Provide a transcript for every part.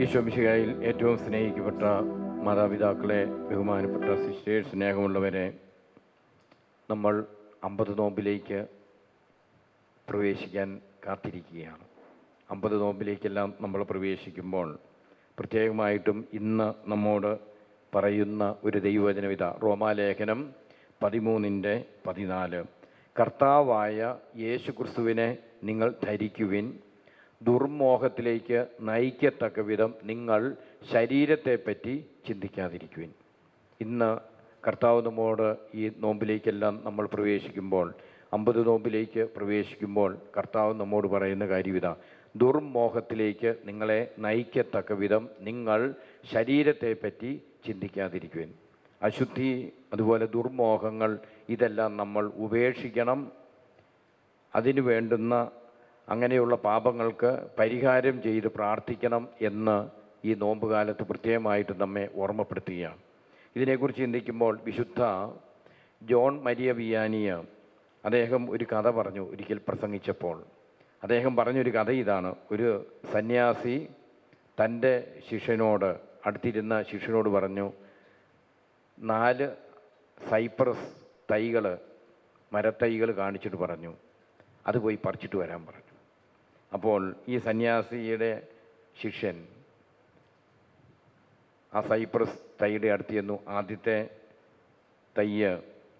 ഈശോ മിശിഹായിൽ ഏറ്റവും സ്നേഹിക്കപ്പെട്ട മാതാപിതാക്കളെ, ബഹുമാനപ്പെട്ട സിസ്റ്റേഴ്സ്, സ്നേഹമുള്ളവരെ, നമ്മൾ 50 നോമ്പിലേക്ക് പ്രവേശിക്കാൻ കാത്തിരിക്കുകയാണ്. 50 നോമ്പിലേക്കെല്ലാം നമ്മൾ പ്രവേശിക്കുമ്പോൾ പ്രത്യേകമായിട്ടും ഇന്ന് നമ്മോട് പറയുന്ന ഒരു ദൈവവചനവിധ റോമാലേഖനം 13:14. കർത്താവായ യേശുക്രിസ്തുവിനെ നിങ്ങൾ ധരിക്കുവിൻ, ദുർമോഹത്തിലേക്ക് നയിക്കത്തക്ക വിധം നിങ്ങൾ ശരീരത്തെപ്പറ്റി ചിന്തിക്കാതിരിക്കുവിൻ. ഇന്ന് കർത്താവ് നമ്മോട് ഈ നോമ്പിലേക്കെല്ലാം നമ്മൾ പ്രവേശിക്കുമ്പോൾ, 50 നോമ്പിലേക്ക് പ്രവേശിക്കുമ്പോൾ കർത്താവ് നമ്മോട് പറയുന്ന കാര്യവിധ: ദുർമോഹത്തിലേക്ക് നിങ്ങളെ നയിക്കത്തക്ക വിധം നിങ്ങൾ ശരീരത്തെപ്പറ്റി ചിന്തിക്കാതിരിക്കുവിൻ. അശുദ്ധി, അതുപോലെ ദുർമോഹങ്ങൾ, ഇതെല്ലാം നമ്മൾ ഉപേക്ഷിക്കണം. അതിനു വേണ്ടുന്ന അങ്ങനെയുള്ള പാപങ്ങൾക്ക് പരിഹാരം ചെയ്ത് പ്രാർത്ഥിക്കണം എന്ന് ഈ നോമ്പുകാലത്ത് പ്രത്യേകമായിട്ട് നമ്മെ ഓർമ്മപ്പെടുത്തുകയാണ്. ഇതിനെക്കുറിച്ച് ചിന്തിക്കുമ്പോൾ വിശുദ്ധ ജോൺ മരിയ വിയാനി അദ്ദേഹം ഒരു കഥ പറഞ്ഞു. ഒരിക്കൽ പ്രസംഗിച്ചപ്പോൾ അദ്ദേഹം പറഞ്ഞൊരു കഥ ഇതാണ്. ഒരു സന്യാസി തൻ്റെ ശിഷ്യനോട്, അടുത്തിരുന്ന ശിഷ്യനോട് പറഞ്ഞു, 4 സൈപ്രസ് തൈകൾ, മരത്തൈകൾ കാണിച്ചിട്ട് പറഞ്ഞു, അത് പോയി പറിച്ചിട്ട് വരാൻ പറഞ്ഞു. അപ്പോൾ ഈ സന്യാസിയുടെ ശിഷ്യൻ ആ സൈപ്രസ് തൈയുടെ അടുത്ത് ചെന്നു. ആദ്യത്തെ തൈയ്യ്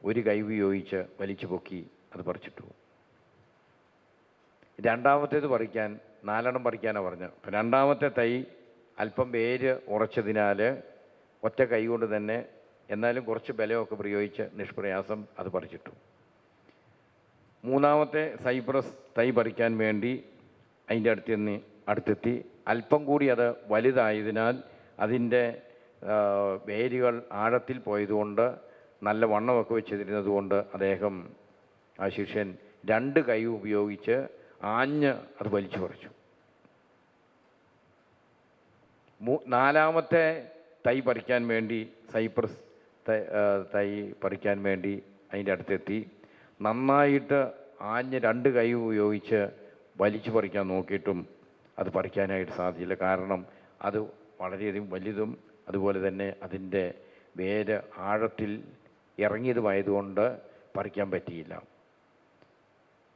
ഒരു കൈ ഉപയോഗിച്ച് വലിച്ചു പൊക്കി അത് പറിച്ചിട്ടു. രണ്ടാമത്തേത് പറിക്കാൻ 4 പറിക്കാനാണ് പറഞ്ഞത്. അപ്പം രണ്ടാമത്തെ തൈ അല്പം വേര് ഉറച്ചതിനാൽ ഒറ്റ കൈ കൊണ്ട് തന്നെ, എന്നാലും കുറച്ച് ബലമൊക്കെ പ്രയോഗിച്ച് നിഷ്പ്രയാസം അത് പറിച്ചിട്ടു. മൂന്നാമത്തെ സൈപ്രസ് തൈ പറിക്കാൻ വേണ്ടി അതിൻ്റെ അടുത്തെത്തി. അല്പം കൂടി അത് വലുതായതിനാൽ അതിൻ്റെ വേരുകൾ ആഴത്തിൽ പോയതുകൊണ്ട്, നല്ല വണ്ണമൊക്കെ വെച്ചിരുന്നതുകൊണ്ട് അദ്ദേഹം, ആ ശിഷ്യൻ, 2 കൈ ഉപയോഗിച്ച് ആഞ്ഞ് അത് വലിച്ചു പറിച്ചു. നാലാമത്തെ തൈ പറിക്കാൻ വേണ്ടി, സൈപ്രസ് തൈ പറിക്കാൻ വേണ്ടി അതിൻ്റെ അടുത്തെത്തി. നന്നായിട്ട് ആഞ്ഞ് 2 കൈ ഉപയോഗിച്ച് വലിച്ചു പറിക്കാൻ നോക്കിയിട്ടും അത് പറിക്കാനായിട്ട് സാധിച്ചില്ല. കാരണം അത് വളരെയധികം വലുതും അതുപോലെ തന്നെ അതിൻ്റെ വേര് ആഴത്തിൽ ഇറങ്ങിയതുമായതുകൊണ്ട് പറിക്കാൻ പറ്റിയില്ല.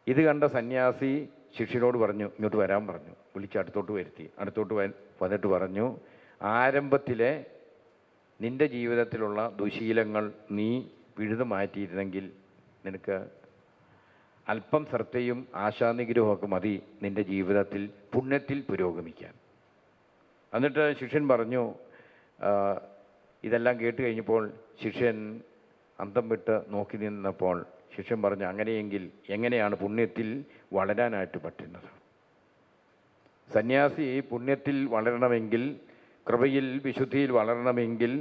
ഇത് കണ്ട സന്യാസി ശിഷ്യനോട് പറഞ്ഞു, ഇങ്ങോട്ട് വരാൻ പറഞ്ഞു. വിളിച്ച് അടുത്തോട്ട് വരുത്തി. വന്നിട്ട് പറഞ്ഞു, ആരംഭത്തിലെ നിൻ്റെ ജീവിതത്തിലുള്ള ദുശീലങ്ങൾ നീ പിഴുതു മാറ്റിയിരുന്നെങ്കിൽ നിനക്ക് അല്പം ശ്രദ്ധയും ആശാനിഗ്രഹമൊക്കെ മതി നിൻ്റെ ജീവിതത്തിൽ പുണ്യത്തിൽ പുരോഗമിക്കാൻ. എന്നിട്ട് ശിഷ്യൻ പറഞ്ഞു, ഇതെല്ലാം കേട്ട് കഴിഞ്ഞപ്പോൾ ശിഷ്യൻ അന്തം വിട്ട് നോക്കി നിന്നപ്പോൾ ശിഷ്യൻ പറഞ്ഞു, അങ്ങനെയെങ്കിൽ എങ്ങനെയാണ് പുണ്യത്തിൽ വളരാനായിട്ട് പറ്റുന്നത്? സന്യാസി പുണ്യത്തിൽ വളരണമെങ്കിൽ, കൃപയിൽ വിശുദ്ധിയിൽ വളരണമെങ്കിൽ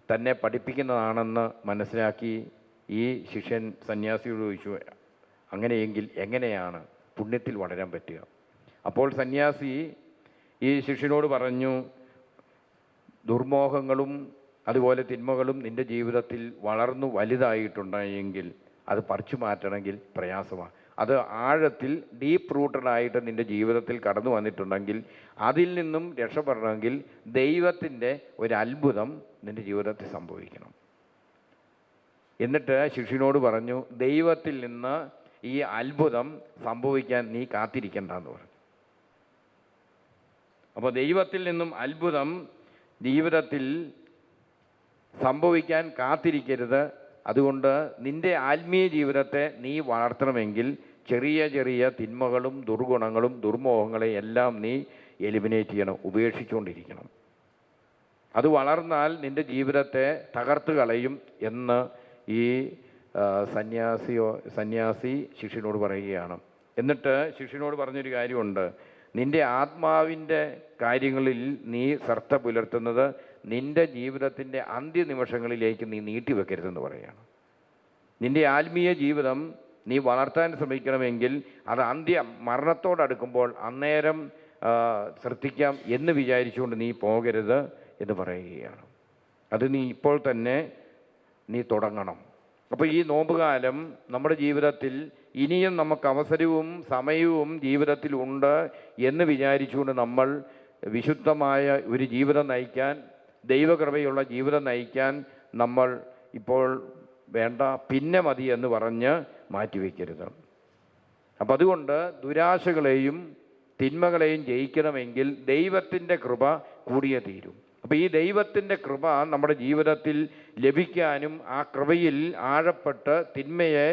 തന്നെ പഠിപ്പിക്കുന്നതാണെന്ന് മനസ്സിലാക്കി ഈ ശിഷ്യൻ സന്യാസിയോട് ചോദിച്ചു, അങ്ങനെയെങ്കിൽ എങ്ങനെയാണ് പുണ്യത്തിൽ വളരാൻ പറ്റുക? അപ്പോൾ സന്യാസി ഈ ശിഷ്യനോട് പറഞ്ഞു, ദുർമോഹങ്ങളും അതുപോലെ തിന്മകളും നിൻ്റെ ജീവിതത്തിൽ വളർന്നു വലുതായിട്ടുണ്ടെങ്കിൽ അത് പറിച്ചു മാറ്റണമെങ്കിൽ പ്രയാസമാണ്. അത് ആഴത്തിൽ ഡീപ്പ് റൂട്ടഡായിട്ട് നിൻ്റെ ജീവിതത്തിൽ കടന്നു വന്നിട്ടുണ്ടെങ്കിൽ അതിൽ നിന്നും രക്ഷപ്പെടണമെങ്കിൽ ദൈവത്തിൻ്റെ ഒരു അത്ഭുതം നിൻ്റെ ജീവിതത്തിൽ സംഭവിക്കണം. എന്നിട്ട് ശിഷ്യനോട് പറഞ്ഞു, ദൈവത്തിൽ നിന്ന് ഈ അത്ഭുതം സംഭവിക്കാൻ നീ കാത്തിരിക്കണ്ടെന്ന് പറഞ്ഞു. അപ്പോൾ ദൈവത്തിൽ നിന്നും അത്ഭുതം ജീവിതത്തിൽ സംഭവിക്കാൻ കാത്തിരിക്കരുത്. അതുകൊണ്ട് നിൻ്റെ ആത്മീയ ജീവിതത്തെ നീ വളർത്തണമെങ്കിൽ ചെറിയ ചെറിയ തിന്മകളും ദുർഗുണങ്ങളും ദുർമോഹങ്ങളെ എല്ലാം നീ എലിമിനേറ്റ് ചെയ്യണം, ഉപേക്ഷിച്ചുകൊണ്ടിരിക്കണം. അത് വളർന്നാൽ നിൻ്റെ ജീവിതത്തെ തകർത്ത് കളയും എന്ന് ഈ സന്യാസി ശിഷ്യനോട് പറയുകയാണ്. എന്നിട്ട് ശിഷ്യനോട് പറഞ്ഞൊരു കാര്യമുണ്ട്, നിൻ്റെ ആത്മാവിൻ്റെ കാര്യങ്ങളിൽ നീ ശ്രദ്ധ പുലർത്തുന്നത് നിൻ്റെ ജീവിതത്തിൻ്റെ അന്ത്യനിമിഷങ്ങളിലേക്ക് നീ നീട്ടിവെക്കരുതെന്ന് പറയുകയാണ്. നിൻ്റെ ആത്മീയ ജീവിതം നീ വളർത്താൻ ശ്രമിക്കണമെങ്കിൽ അത് മരണത്തോടടുക്കുമ്പോൾ അന്നേരം ശ്രദ്ധിക്കാം എന്ന് വിചാരിച്ചുകൊണ്ട് നീ പോകരുത് എന്ന് പറയുകയാണ്. അത് നീ ഇപ്പോൾ തന്നെ നീ തുടങ്ങണം. അപ്പോൾ ഈ നോമ്പുകാലം നമ്മുടെ ജീവിതത്തിൽ ഇനിയും നമുക്ക് അവസരവും സമയവും ജീവിതത്തിൽ ഉണ്ട് എന്ന് വിചാരിച്ചുകൊണ്ട് നമ്മൾ വിശുദ്ധമായ ഒരു ജീവിതം നയിക്കാൻ, ദൈവകൃപയുള്ള ജീവിതം നയിക്കാൻ നമ്മൾ ഇപ്പോൾ വേണ്ട, പിന്നെ മതി എന്ന് പറഞ്ഞ് മാറ്റിവെക്കരുത്. അപ്പം അതുകൊണ്ട് ദുരാശകളെയും തിന്മകളെയും ജയിക്കണമെങ്കിൽ ദൈവത്തിൻ്റെ കൃപ കൂടിയേ തീരും. അപ്പോൾ ഈ ദൈവത്തിൻ്റെ കൃപ നമ്മുടെ ജീവിതത്തിൽ ലഭിക്കാനും ആ കൃപയിൽ ആഴപ്പെട്ട് തിന്മയെ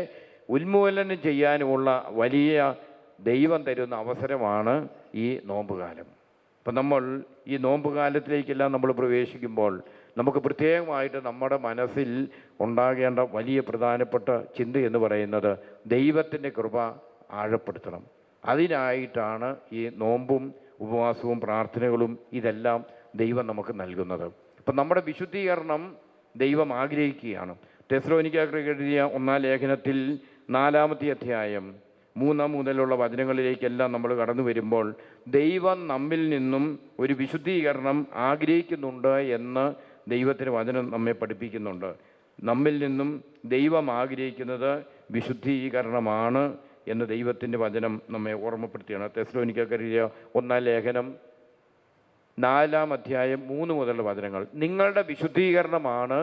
ഉന്മൂലനം ചെയ്യാനുമുള്ള വലിയ ദൈവം തരുന്ന അവസരമാണ് ഈ നോമ്പുകാലം. അപ്പം നമ്മൾ ഈ നോമ്പുകാലത്തിലേക്കെല്ലാം നമ്മൾ പ്രവേശിക്കുമ്പോൾ നമുക്ക് പ്രത്യേകമായിട്ട് നമ്മുടെ മനസ്സിൽ ഉണ്ടാകേണ്ട വലിയ പ്രധാനപ്പെട്ട ചിന്ത എന്ന് പറയുന്നത് ദൈവത്തിൻ്റെ കൃപ ആഴപ്പെടുത്തണം. അതിനായിട്ടാണ് ഈ നോമ്പും ഉപവാസവും പ്രാർത്ഥനകളും ഇതെല്ലാം ദൈവം നമുക്ക് നൽകുന്നത്. അപ്പം നമ്മുടെ വിശുദ്ധീകരണം ദൈവം ആഗ്രഹിക്കുകയാണ്. തെസ്സലോനിക്കർക്ക് എഴുതിയ 1-ാം ലേഖനത്തിൽ 4-ാമത്തെ അധ്യായം 3 മുതലുള്ള വചനങ്ങളിലേക്കെല്ലാം നമ്മൾ കടന്നു വരുമ്പോൾ ദൈവം നമ്മിൽ നിന്നും ഒരു വിശുദ്ധീകരണം ആഗ്രഹിക്കുന്നുണ്ട് എന്ന് ദൈവത്തിൻ്റെ വചനം നമ്മെ പഠിപ്പിക്കുന്നുണ്ട്. നമ്മിൽ നിന്നും ദൈവം ആഗ്രഹിക്കുന്നത് വിശുദ്ധീകരണമാണ് എന്ന് ദൈവത്തിൻ്റെ വചനം നമ്മെ ഓർമ്മപ്പെടുത്തുകയാണ്. തെസ്സലോനിക്കർക്ക് എഴുതിയ 1-ാം ലേഖനം 4-ാം അധ്യായം 3 മുതലുള്ള വചനങ്ങൾ. നിങ്ങളുടെ വിശുദ്ധീകരണമാണ്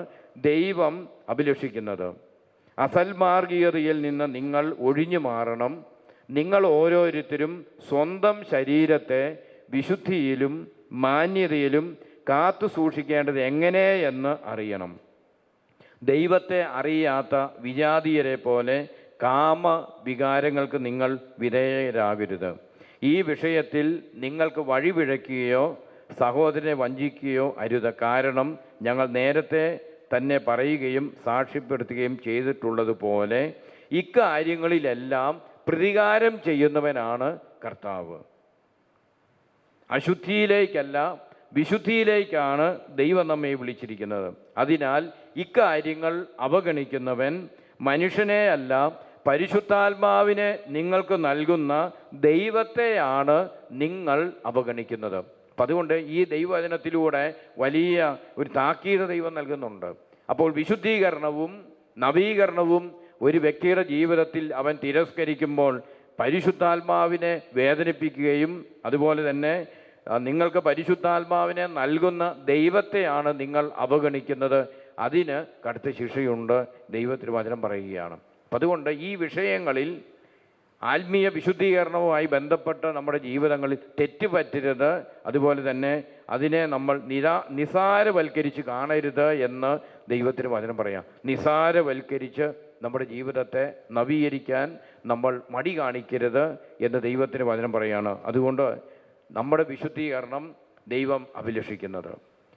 ദൈവം അഭിലഷിക്കുന്നത്. അസൽമാർഗീയതയിൽ നിന്ന് നിങ്ങൾ ഒഴിഞ്ഞു മാറണം. നിങ്ങൾ ഓരോരുത്തരും സ്വന്തം ശരീരത്തെ വിശുദ്ധിയിലും മാന്യതയിലും കാത്തു സൂക്ഷിക്കേണ്ടത് എങ്ങനെയെന്ന് അറിയണം. ദൈവത്തെ അറിയാത്ത വിജാതീയരെ പോലെ കാമ വികാരങ്ങൾക്ക് നിങ്ങൾ വിധേയരാകരുത്. ഈ വിഷയത്തിൽ നിങ്ങൾക്ക് വഴിപിഴയ്ക്കുകയോ സഹോദരനെ വഞ്ചിക്കുകയോ അരുത്. കാരണം ഞങ്ങൾ നേരത്തെ തന്നെ പറയുകയും സാക്ഷ്യപ്പെടുത്തുകയും ചെയ്തിട്ടുള്ളതുപോലെ ഇക്കാര്യങ്ങളിലെല്ലാം പ്രതികാരം ചെയ്യുന്നവനാണ് കർത്താവ്. അശുദ്ധിയിലേക്കല്ല, വിശുദ്ധിയിലേക്കാണ് ദൈവം നമ്മെ വിളിച്ചിരിക്കുന്നത്. അതിനാൽ ഇക്കാര്യങ്ങൾ അവഗണിക്കുന്നവൻ മനുഷ്യനെ അല്ല, പരിശുദ്ധാത്മാവിനെ നിങ്ങൾക്ക് നൽകുന്ന ദൈവത്തെയാണ് നിങ്ങൾ അവഗണിക്കുന്നത്. അപ്പം അതുകൊണ്ട് ഈ ദൈവവചനത്തിലൂടെ വലിയ ഒരു താക്കീത് ദൈവം നൽകുന്നുണ്ട്. അപ്പോൾ വിശുദ്ധീകരണവും നവീകരണവും ഒരു വ്യക്തിയുടെ ജീവിതത്തിൽ അവൻ തിരസ്കരിക്കുമ്പോൾ പരിശുദ്ധാത്മാവിനെ വേദനിപ്പിക്കുകയും അതുപോലെ തന്നെ നിങ്ങൾക്ക് പരിശുദ്ധാത്മാവിനെ നൽകുന്ന ദൈവത്തെയാണ് നിങ്ങൾ അവഗണിക്കുന്നത്. അതിന് കടുത്ത ശിക്ഷയുണ്ട് ദൈവത്തിന് വചനം പറയുകയാണ്. അപ്പം അതുകൊണ്ട് ഈ വിഷയങ്ങളിൽ ആത്മീയ വിശുദ്ധീകരണവുമായി ബന്ധപ്പെട്ട് നമ്മുടെ ജീവിതങ്ങളിൽ തെറ്റുപറ്റരുത്. അതുപോലെ തന്നെ അതിനെ നമ്മൾ നിസാരവൽക്കരിച്ച് കാണരുത് എന്ന് ദൈവത്തിന് വചനം പറയാം. നിസാരവൽക്കരിച്ച് നമ്മുടെ ജീവിതത്തെ നവീകരിക്കാൻ നമ്മൾ മടി കാണിക്കരുത് എന്ന് ദൈവത്തിന് വചനം പറയാണ്. അതുകൊണ്ട് നമ്മുടെ വിശുദ്ധീകരണം ദൈവം അഭിലഷിക്കുന്നത്.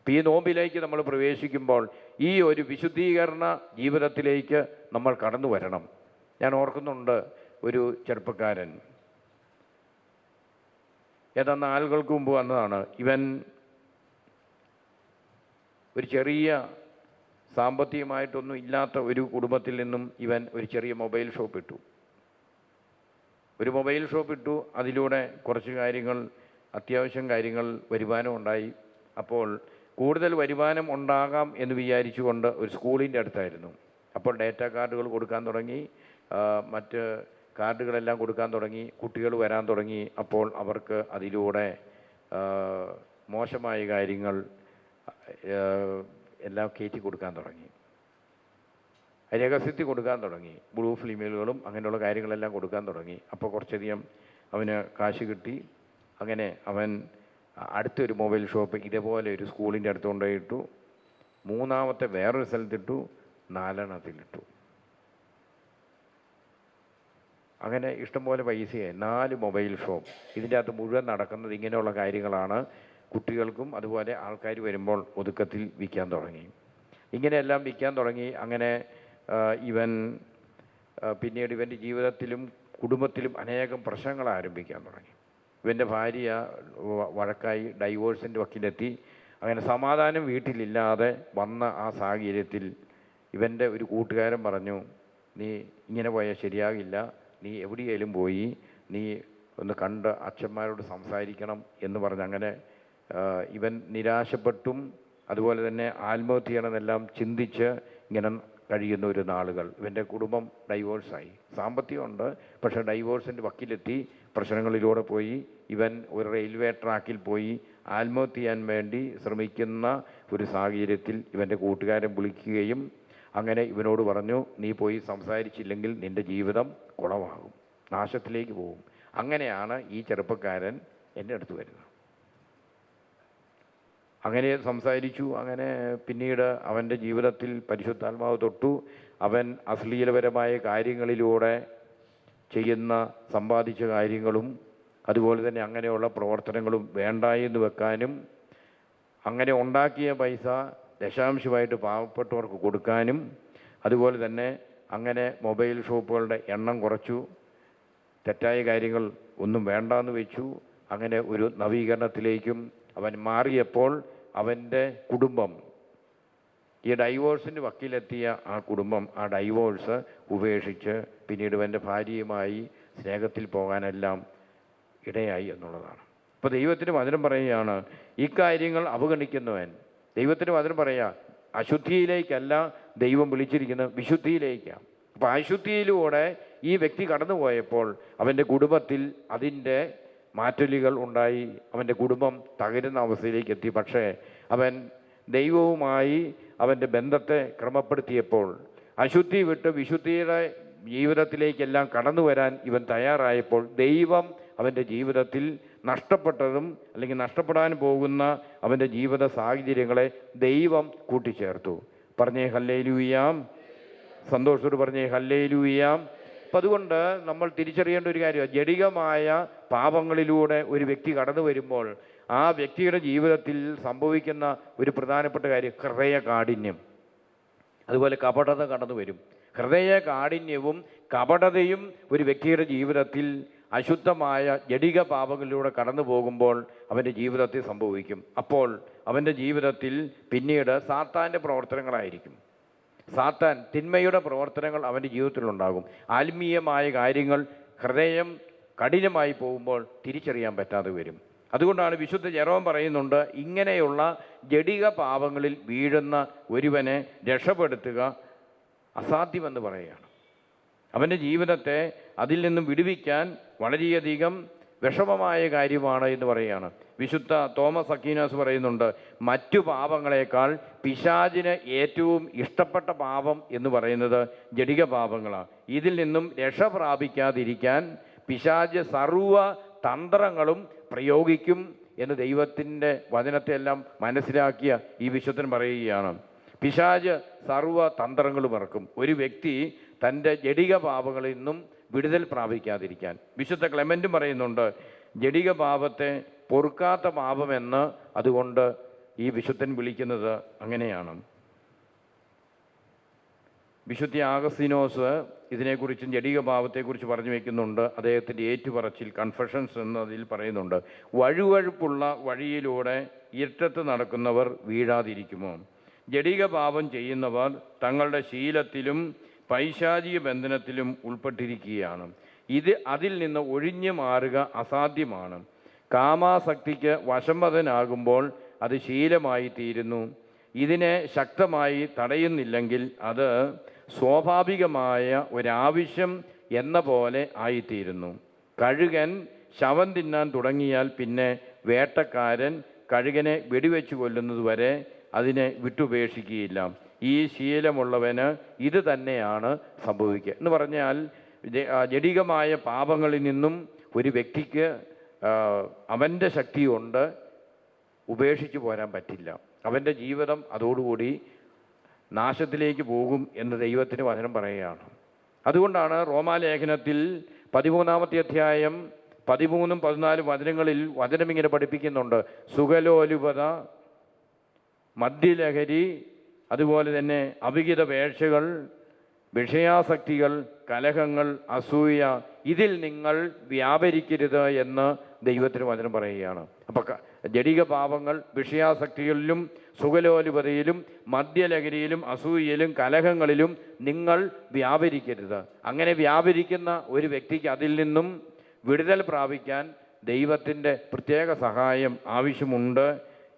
ഈ നോമ്പിലേക്ക് നമ്മൾ പ്രവേശിക്കുമ്പോൾ ഈ ഒരു വിശുദ്ധീകരണ ജീവിതത്തിലേക്ക് നമ്മൾ കടന്നു വരണം. ഞാൻ ഓർക്കുന്നുണ്ട്, ഒരു ചെറുപ്പക്കാരൻ ഏതാണ്ട് നാളുകൾക്ക് മുമ്പ് വന്നതാണ്. ഇവൻ ഒരു ചെറിയ സാമ്പത്തികമായിട്ടൊന്നും ഇല്ലാത്ത ഒരു കുടുംബത്തിൽ നിന്നും ഇവൻ ഒരു ചെറിയ മൊബൈൽ ഷോപ്പ് ഇട്ടു. അതിലൂടെ കുറച്ച് കാര്യങ്ങൾ, അത്യാവശ്യം കാര്യങ്ങൾ വരുമാനം ഉണ്ടായി. അപ്പോൾ കൂടുതൽ വരുമാനം ഉണ്ടാകാം എന്ന് വിചാരിച്ചുകൊണ്ട് ഒരു സ്കൂളിൻ്റെ അടുത്തായിരുന്നു. അപ്പോൾ ഡേറ്റ കാർഡുകൾ കൊടുക്കാൻ തുടങ്ങി, മറ്റ് കാർഡുകളെല്ലാം കൊടുക്കാൻ തുടങ്ങി. കുട്ടികൾ വരാൻ തുടങ്ങി. അപ്പോൾ അവർക്ക് അതിലൂടെ മോശമായ കാര്യങ്ങൾ എല്ലാം കയറ്റി കൊടുക്കാൻ തുടങ്ങി, രഹസ്യത്തിൽ കൊടുക്കാൻ തുടങ്ങി. ബ്ലൂ ഫിലിമുകളും അങ്ങനെയുള്ള കാര്യങ്ങളെല്ലാം കൊടുക്കാൻ തുടങ്ങി. അപ്പോൾ കുറച്ചധികം അവന് കാശ് കിട്ടി. അങ്ങനെ അവൻ അടുത്തൊരു മൊബൈൽ ഷോപ്പ് ഇതേപോലെ ഒരു സ്കൂളിൻ്റെ അടുത്ത് കൊണ്ടുപോയിട്ടു. 3-ാമത്തെ വേറൊരു സ്ഥലത്തിട്ടു. 4-ണത്തിലിട്ടു. അങ്ങനെ ഇഷ്ടംപോലെ പൈസയായി. 4 മൊബൈൽ ഷോപ്പ്. ഇതിൻ്റെ അകത്ത് മുഴുവൻ നടക്കുന്നത് ഇങ്ങനെയുള്ള കാര്യങ്ങളാണ്. കുട്ടികൾക്കും അതുപോലെ ആൾക്കാർ വരുമ്പോൾ ഒതുക്കത്തിൽ വിൽക്കാൻ തുടങ്ങി. ഇങ്ങനെയെല്ലാം വിൽക്കാൻ തുടങ്ങി. അങ്ങനെ ഇവൻ പിന്നീട് ഇവൻ്റെ ജീവിതത്തിലും കുടുംബത്തിലും അനേകം പ്രശ്നങ്ങൾ ആരംഭിക്കാൻ തുടങ്ങി. ഇവൻ്റെ ഭാര്യ വഴക്കായി ഡൈവോഴ്സിൻ്റെ വക്കിലെത്തി. അങ്ങനെ സമാധാനം വീട്ടിലില്ലാതെ വന്ന ആ സാഹചര്യത്തിൽ ഇവൻ്റെ ഒരു കൂട്ടുകാരൻ പറഞ്ഞു, നീ ഇങ്ങനെ പോയാൽ ശരിയാകില്ല, നീ എവിടെയെങ്കിലും പോയി നീ ഒന്ന് കണ്ട് അച്ഛന്മാരോട് സംസാരിക്കണം എന്ന് പറഞ്ഞ് അങ്ങനെ ഇവൻ നിരാശപ്പെട്ടും അതുപോലെ തന്നെ ആത്മഹത്യ ചെയ്യണമെന്നെല്ലാം ചിന്തിച്ച് ഇങ്ങനെ കഴിയുന്ന ഒരു നാളുകൾ. ഇവൻ്റെ കുടുംബം ഡൈവോഴ്സായി. സാമ്പത്തികമുണ്ട്, പക്ഷേ ഡൈവോഴ്സിൻ്റെ വക്കിലെത്തി. പ്രശ്നങ്ങളിലൂടെ പോയി. ഇവൻ ഒരു റെയിൽവേ ട്രാക്കിൽ പോയി ആത്മഹത്യ ചെയ്യാൻ വേണ്ടി ശ്രമിക്കുന്ന ഒരു സാഹചര്യത്തിൽ ഇവൻ്റെ കൂട്ടുകാരൻ വിളിക്കുകയും അങ്ങനെ ഇവനോട് പറഞ്ഞു, നീ പോയി സംസാരിച്ചില്ലെങ്കിൽ നിൻ്റെ ജീവിതം കുളമാകും, നാശത്തിലേക്ക് പോകും. അങ്ങനെയാണ് ഈ ചെറുപ്പക്കാരൻ എൻ്റെ അടുത്ത് വരുന്നത്. അങ്ങനെ സംസാരിച്ചു. അങ്ങനെ പിന്നീട് അവൻ്റെ ജീവിതത്തിൽ പരിശുദ്ധാത്മാവ് തൊട്ടു. അവൻ അശ്ലീലപരമായ കാര്യങ്ങളിലൂടെ ചെയ്യുന്ന സമ്പാദിച്ച കാര്യങ്ങളും അതുപോലെ തന്നെ അങ്ങനെയുള്ള പ്രവർത്തനങ്ങളും വേണ്ട എന്ന് വെക്കാനും, അങ്ങനെ ഉണ്ടാക്കിയ പൈസ ദശാംശമായിട്ട് പാവപ്പെട്ടവർക്ക് കൊടുക്കാനും, അതുപോലെ തന്നെ അങ്ങനെ മൊബൈൽ ഷോപ്പുകളുടെ എണ്ണം കുറച്ചു, തെറ്റായ കാര്യങ്ങൾ ഒന്നും വേണ്ടാന്ന് വെച്ചു. അങ്ങനെ ഒരു നവീകരണത്തിലേക്കും അവൻ മാറിയപ്പോൾ അവൻ്റെ കുടുംബം, ഈ ഡൈവോഴ്സിൻ്റെ വക്കീലെത്തിയ ആ കുടുംബം ആ ഡൈവോഴ്സ് ഉപേക്ഷിച്ച് പിന്നീട് അവൻ്റെ ഭാര്യയുമായി സ്നേഹത്തിൽ പോകാനെല്ലാം ഇടയായി എന്നുള്ളതാണ്. ഇപ്പോൾ ദൈവത്തിന് വചനം പറയുകയാണ്, ഇക്കാര്യങ്ങൾ അവഗണിക്കുന്നവൻ, ദൈവത്തിന് വചനം പറയുക, അശുദ്ധിയിലേക്കല്ല ദൈവം വിളിച്ചിരിക്കുന്നത്, വിശുദ്ധിയിലേക്കാണ്. അപ്പോൾ അശുദ്ധിയിലൂടെ ഈ വ്യക്തി കടന്നുപോയപ്പോൾ അവൻ്റെ കുടുംബത്തിൽ അതിൻ്റെ മാറ്റലുകൾ ഉണ്ടായി. അവൻ്റെ കുടുംബം തകരുന്ന അവസ്ഥയിലേക്ക് എത്തി. പക്ഷേ അവൻ ദൈവവുമായി അവൻ്റെ ബന്ധത്തെ ക്രമപ്പെടുത്തിയപ്പോൾ, അശുദ്ധി വിട്ട് വിശുദ്ധിയുടെ ജീവിതത്തിലേക്കെല്ലാം കടന്നു വരാൻ ഇവൻ തയ്യാറായപ്പോൾ, ദൈവം അവൻ്റെ ജീവിതത്തിൽ നഷ്ടപ്പെട്ടതും അല്ലെങ്കിൽ നഷ്ടപ്പെടാൻ പോകുന്ന അവൻ്റെ ജീവിത സാഹചര്യങ്ങളെ ദൈവം കൂട്ടിച്ചേർത്തു. പറഞ്ഞേ ഹല്ലേലൂയാം. സന്തോഷത്തോട് പറഞ്ഞേ ഹല്ലേലൂയാം. അപ്പം അതുകൊണ്ട് നമ്മൾ തിരിച്ചറിയേണ്ട ഒരു കാര്യമാണ്, ജഡികമായ പാപങ്ങളിലൂടെ ഒരു വ്യക്തി കടന്നു വരുമ്പോൾ ആ വ്യക്തിയുടെ ജീവിതത്തിൽ സംഭവിക്കുന്ന ഒരു പ്രധാനപ്പെട്ട കാര്യം ഹൃദയ കാഠിന്യം, അതുപോലെ കപടത കടന്നു വരും. ഹൃദയ കാഠിന്യവും കപടതയും ഒരു വ്യക്തിയുടെ ജീവിതത്തിൽ അശുദ്ധമായ ജഡിക പാപങ്ങളിലൂടെ കടന്നു പോകുമ്പോൾ അവൻ്റെ ജീവിതത്തിൽ സംഭവിക്കും. അപ്പോൾ അവൻ്റെ ജീവിതത്തിൽ പിന്നീട് സാത്താൻ്റെ പ്രവർത്തനങ്ങളായിരിക്കും. സാത്താൻ തിന്മയുടെ പ്രവർത്തനങ്ങൾ അവൻ്റെ ജീവിതത്തിലുണ്ടാകും. ആത്മീയമായ കാര്യങ്ങൾ ഹൃദയം കഠിനമായി പോകുമ്പോൾ തിരിച്ചറിയാൻ പറ്റാതെ വരും. അതുകൊണ്ടാണ് വിശുദ്ധ ജെറോം പറയുന്നുണ്ട്, ഇങ്ങനെയുള്ള ജഡിക പാപങ്ങളിൽ വീഴുന്ന ഒരുവനെ രക്ഷപ്പെടുത്തുക അസാധ്യമെന്ന് പറയുകയാണ്. അവൻ്റെ ജീവിതത്തെ അതിൽ നിന്നും വിടുവിക്കാൻ വളരെയധികം വിഷമമായ കാര്യമാണ് എന്ന് പറയുകയാണ്. വിശുദ്ധ തോമസ് അക്വീനാസ് പറയുന്നുണ്ട്, മറ്റു പാപങ്ങളെക്കാൾ പിശാചിന് ഏറ്റവും ഇഷ്ടപ്പെട്ട പാപം എന്ന് പറയുന്നത് ജഡിക പാപങ്ങളാണ്. ഇതിൽ നിന്നും രക്ഷ പ്രാപിക്കാതിരിക്കാൻ പിശാച് സർവ്വ തന്ത്രങ്ങളും പ്രയോഗിക്കും എന്ന് ദൈവത്തിൻ്റെ വചനത്തെ എല്ലാം മനസ്സിലാക്കിയ ഈ വിശുദ്ധൻ പറയുകയാണ്. പിശാച് സർവ്വ തന്ത്രങ്ങളും ഇറക്കും ഒരു വ്യക്തി തൻ്റെ ജഡിക പാപങ്ങളിൽ നിന്നും വിടുതൽ പ്രാപിക്കാതിരിക്കാൻ. വിശുദ്ധ ക്ലെമൻറ്റും പറയുന്നുണ്ട്, ജഡിക പാപത്തെ പൊറുക്കാത്ത പാപമെന്ന് അതുകൊണ്ട് ഈ വിശുദ്ധൻ വിളിക്കുന്നത് അങ്ങനെയാണ്. വിശുദ്ധ ആഗസ്തീനോസ് ഇതിനെക്കുറിച്ചും ജഡിക പാപത്തെക്കുറിച്ച് പറഞ്ഞു വയ്ക്കുന്നുണ്ട്. അദ്ദേഹത്തിൻ്റെ ഏറ്റുപറച്ചിൽ കൺഫെഷൻസ് എന്നതിൽ പറയുന്നുണ്ട്, വഴുവഴുപ്പുള്ള വഴിയിലൂടെ ഇരുട്ടത്ത് നടക്കുന്നവർ വീഴാതിരിക്കുമോ? ജഡിക പാപം ചെയ്യുന്നവർ തങ്ങളുടെ ശീലത്തിലും പൈശാചിക ബന്ധനത്തിലും ഉൾപ്പെട്ടിരിക്കുകയാണ്. അതിൽ നിന്ന് ഒഴിഞ്ഞു മാറുക അസാധ്യമാണ്. കാമാസക്തിക്ക് വശംവദനാകുമ്പോൾ അത് ശീലമായി തീരുന്നു. ഇതിനെ ശക്തമായി തടയുന്നില്ലെങ്കിൽ അത് സ്വാഭാവികമായ ഒരാവശ്യം എന്ന പോലെ ആയിത്തീരുന്നു. കഴുകൻ ശവം തിന്നാൻ തുടങ്ങിയാൽ പിന്നെ വേട്ടക്കാരൻ കഴുകനെ വെടിവെച്ച് കൊല്ലുന്നതുവരെ അതിനെ വിട്ടുപേക്ഷിക്കുകയില്ല. ഈ ശീലമുള്ളവന് ഇത് തന്നെയാണ് സംഭവിക്കുക എന്ന് പറഞ്ഞാൽ, ജഡികമായ പാപങ്ങളിൽ നിന്നും ഒരു വ്യക്തിക്ക് അവൻ്റെ ശക്തി കൊണ്ട് ഉപേക്ഷിച്ച് പോരാൻ പറ്റില്ല. അവൻ്റെ ജീവിതം അതോടുകൂടി നാശത്തിലേക്ക് പോകും എന്ന് ദൈവത്തിന് വചനം പറയുകയാണ്. അതുകൊണ്ടാണ് റോമാലേഖനത്തിൽ 13-ാമത്തെ അധ്യായം 13-14 വചനങ്ങളിൽ വചനം ഇങ്ങനെ പഠിപ്പിക്കുന്നുണ്ട്, സുഖലോലുപത, മദ്യലഹരി, അതുപോലെ തന്നെ അവിഹിത വേഴ്ചകൾ, വിഷയാസക്തികൾ, കലഹങ്ങൾ, അസൂയ, ഇതിൽ നിങ്ങൾ വ്യാപരിക്കരുത് എന്ന് ദൈവത്തിന് വചനം പറയുകയാണ്. അപ്പോൾ ജഡിക പാപങ്ങൾ വിഷയാസക്തികളിലും സുഖലോലുപതയിലും മദ്യലഹരിയിലും അസൂയയിലും കലഹങ്ങളിലും നിങ്ങൾ വ്യാപരിക്കരുത്. അങ്ങനെ വ്യാപരിക്കുന്ന ഒരു വ്യക്തിക്ക് അതിൽ നിന്നും വിടുതൽ പ്രാപിക്കാൻ ദൈവത്തിൻ്റെ പ്രത്യേക സഹായം ആവശ്യമുണ്ട്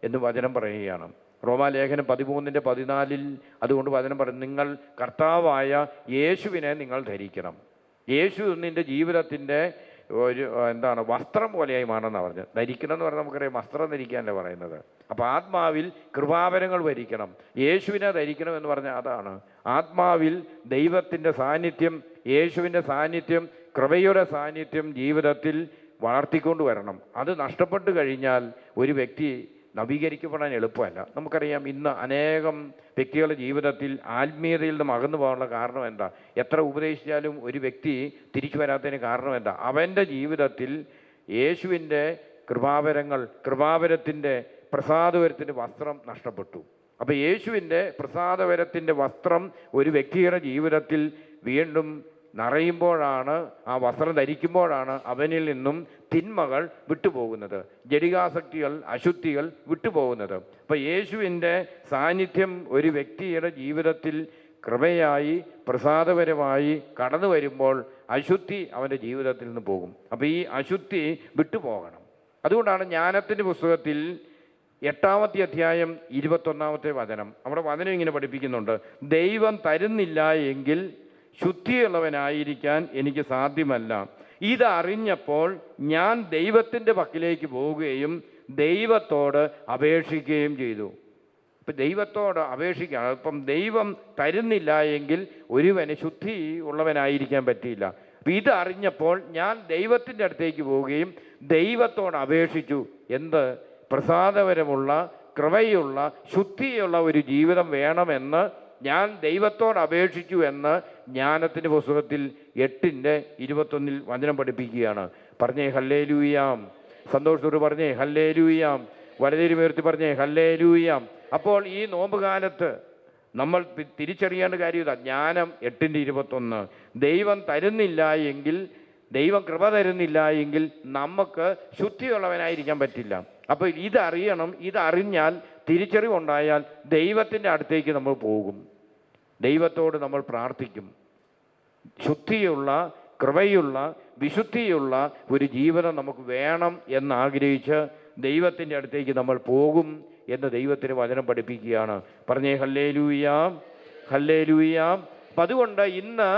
എന്ന് വചനം പറയുകയാണ്. റോമാലേഖനം 13-14 അതുകൊണ്ട് വചനം പറയും, നിങ്ങൾ കർത്താവായ യേശുവിനെ നിങ്ങൾ ധരിക്കണം. യേശു നിൻ്റെ ജീവിതത്തിൻ്റെ ഒരു എന്താണ് വസ്ത്രം പോലെയായി മാറണമെന്നാണ് പറഞ്ഞത്. ധരിക്കണം എന്ന് പറഞ്ഞാൽ നമുക്കറിയാം വസ്ത്രം ധരിക്കാനല്ലേ പറയുന്നത്. അപ്പോൾ ആത്മാവിൽ കൃപാവരങ്ങൾ ഭരിക്കണം, യേശുവിനെ ധരിക്കണം എന്ന് പറഞ്ഞാൽ അതാണ്. ആത്മാവിൽ ദൈവത്തിൻ്റെ സാന്നിധ്യം, യേശുവിൻ്റെ സാന്നിധ്യം, കൃപയുടെ സാന്നിധ്യം ജീവിതത്തിൽ വളർത്തിക്കൊണ്ട് വരണം. അത് നഷ്ടപ്പെട്ട് കഴിഞ്ഞാൽ ഒരു വ്യക്തി നവീകരിക്കപ്പെടാൻ എളുപ്പമല്ല. നമുക്കറിയാം ഇന്ന് അനേകം വ്യക്തികളുടെ ജീവിതത്തിൽ ആത്മീയതയിൽ നിന്ന് അകന്നു പോകാനുള്ള കാരണം എന്താ? എത്ര ഉപദേശിച്ചാലും ഒരു വ്യക്തി തിരിച്ചു വരാത്തതിന് കാരണം എന്താ? അവൻ്റെ ജീവിതത്തിൽ യേശുവിൻ്റെ കൃപാവരത്തിൻ്റെ പ്രസാദവരത്തിൻ്റെ വസ്ത്രം നഷ്ടപ്പെട്ടു. അപ്പോൾ യേശുവിൻ്റെ പ്രസാദവരത്തിൻ്റെ വസ്ത്രം ഒരു വ്യക്തിയുടെ ജീവിതത്തിൽ വീണ്ടും നിറയുമ്പോഴാണ്, ആ വസ്ത്രം ധരിക്കുമ്പോഴാണ് അവനിൽ നിന്നും തിന്മകൾ വിട്ടുപോകുന്നത്, ജഡികാസക്തികൾ, അശുദ്ധികൾ വിട്ടുപോകുന്നത്. അപ്പോൾ യേശുവിൻ്റെ സാന്നിധ്യം ഒരു വ്യക്തിയുടെ ജീവിതത്തിൽ കൃപയായി പ്രസാദപരമായി കടന്നു വരുമ്പോൾ അശുദ്ധി അവൻ്റെ ജീവിതത്തിൽ നിന്ന് പോകും. അപ്പോൾ ഈ അശുദ്ധി വിട്ടുപോകണം. അതുകൊണ്ടാണ് ജ്ഞാനത്തിൻ്റെ പുസ്തകത്തിൽ 8-ാമത്തെ അധ്യായം 21-ാമത്തെ വചനം, നമ്മുടെ വചനം ഇങ്ങനെ പഠിപ്പിക്കുന്നുണ്ട്: ദൈവം തരുന്നില്ല എങ്കിൽ ശുദ്ധിയുള്ളവനായിരിക്കാൻ എനിക്ക് സാധ്യമല്ല. ഇതറിഞ്ഞപ്പോൾ ഞാൻ ദൈവത്തിൻ്റെ പക്കലേക്ക് പോവുകയും ദൈവത്തോട് അപേക്ഷിക്കുകയും ചെയ്തു. ഇപ്പം ദൈവത്തോട് അപേക്ഷിക്കുകയാണ്. ഇപ്പം ദൈവം തരുന്നില്ല എങ്കിൽ ഒരുവന് ശുദ്ധി ഉള്ളവനായിരിക്കാൻ പറ്റിയില്ല. അപ്പം ഇതറിഞ്ഞപ്പോൾ ഞാൻ ദൈവത്തിൻ്റെ അടുത്തേക്ക് പോവുകയും ദൈവത്തോട് അപേക്ഷിച്ചു. എന്ത്? പ്രസാദപരമുള്ള, കൃപയുള്ള, ശുദ്ധിയുള്ള ഒരു ജീവിതം വേണമെന്ന് ഞാൻ ദൈവത്തോട് അപേക്ഷിച്ചു എന്ന് ജ്ഞാനത്തിൻ്റെ പുസ്തകത്തിൽ 8:21 വചനം പഠിപ്പിക്കുകയാണ്. പറഞ്ഞേ ഹല്ലേലൂയാം. സന്തോഷത്തോട് പറഞ്ഞേ ഹല്ലേലൂയാം. വലതുകൈ പറഞ്ഞേ ഹല്ലേലൂയാം. അപ്പോൾ ഈ നോമ്പ് കാലത്ത് നമ്മൾ തിരിച്ചറിയേണ്ട കാര്യം ഇതാ. ജ്ഞാനം 8:21, ദൈവം തരുന്നില്ല എങ്കിൽ, ദൈവം കൃപ തരുന്നില്ല എങ്കിൽ നമുക്ക് ശുദ്ധിയുള്ളവനായിരിക്കാൻ പറ്റില്ല. അപ്പോൾ ഇതറിയണം. ഇതറിഞ്ഞാൽ, തിരിച്ചറിവുണ്ടായാൽ ദൈവത്തിൻ്റെ അടുത്തേക്ക് നമ്മൾ പോകും, ദൈവത്തോട് നമ്മൾ പ്രാർത്ഥിക്കും. ശുദ്ധിയുള്ള, കൃപയുള്ള, വിശുദ്ധിയുള്ള ഒരു ജീവിതം നമുക്ക് വേണം എന്നാഗ്രഹിച്ച് ദൈവത്തിൻ്റെ അടുത്തേക്ക് നമ്മൾ പോകും എന്ന് ദൈവത്തിന് വചനം പഠിപ്പിക്കുകയാണ്. പറഞ്ഞേ ഹല്ലേലൂയാം, ഹല്ലേലൂയാം. അപ്പം അതുകൊണ്ട് ഇന്ന്